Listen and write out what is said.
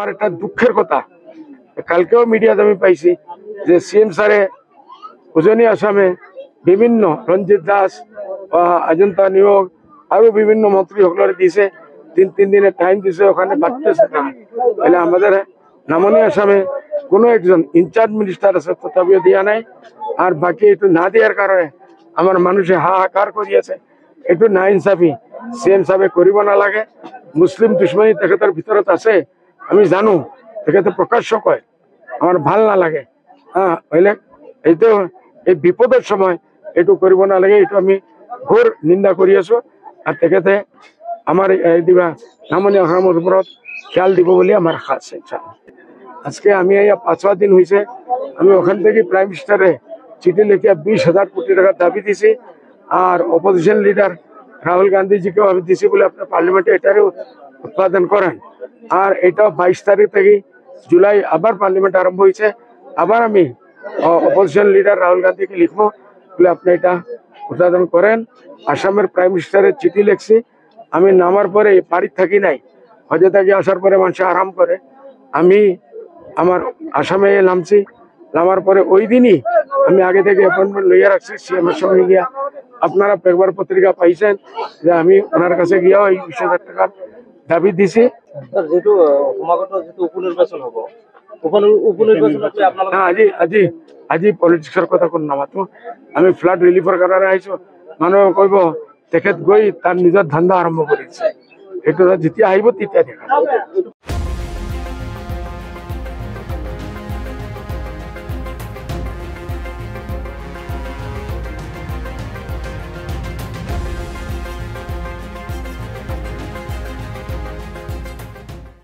আমার একটা দুঃখের কথা, কালকেও মিডিয়াতে আমি পাইছি যে সিএম স্যারে উজনি আসামে বিভিন্ন রঞ্জিত দাস বা অজন্তা নিয়োগ আরো বিভিন্ন মন্ত্রী সকলের দিছে, তিন দিনের টাইম দিছে, ওখানে বাড়তেছে না। তাহলে আমাদের নামনি আসামে কোনো একজন ইনচার্জ মিনিস্টার আছে, তথাপিও দিয়া নাই। আর বাকি একটু না দেওয়ার কারণে আমার মানুষে হাহাকার করিয়াছে। একটু না ইনসাফি সিএম সাহেব করিব না লাগে। মুসলিম দুশ্মনী তেখেতের ভিতৰত আছে, আমি জানো, তেখেতে প্রকাশ্য কয়, আমার ভাল না লাগে। হ্যাঁ, হইলে এইটো এই বিপদের সময় এইটো কৰিব নালাগে, এইটো আমি ঘোৰ নিন্দা কৰি আছো। আৰ তেখেতে আমাৰ দিবা নামনি অসমৰ ওপৰত খেয়াল দিব বলে আমার আশা আছে। আজকে আমি 5 দিন হয়েছে, আমি ওখান থেকে প্রাইম মিনিস্টারে চিঠি লিখিয়া 20,000 কোটি টাকার দাবি দিছি। আর অপোজিশন লিডার রাহুল গান্ধীজিকেও আমি দিছি বলে আপনার পার্লামেন্টে এটারও উৎপাদন করেন। আর এটাও 22 তারিখ থেকে জুলাই আবার পার্লামেন্ট আরম্ভ হয়েছে। আবার আমি অপোজিশন লিডার রাহুল গান্ধীকে লিখবো বলে আপনি এটা উৎপাদন করেন। আসামের প্রাইম মিনিস্টারের চিঠি লিখছি। আমি নামার পরে বাড়ির থাকি নাই, হজে থাকি আসার পরে মানুষ আরাম করে, আমি আমার আসামে নামছি। নামার পরে ওই দিনই আমি আগে থেকে অ্যাপয়েন্টমেন্ট লইয়া রাখছি সিএমের সঙ্গে গিয়া। আপনারা পেপার পত্রিকা পাইছেন যে আমি ওনার কাছে গিয়া ওই 20,000 টাকার দাবি দিছি। যেহেতু ক্রমাগত যেহেতু উপনির্বাচন হব, আজি পলিটিক্সের কথা কোন নামাতো, আমি ফ্লাড রিলিফের কারণে আইছো। মানুহ কইব তেখেত গৈ তার নিজের ধান্দা আরম্ভ করেছে, এটা যেতিয়া আহিব তেতিয়া দেখা।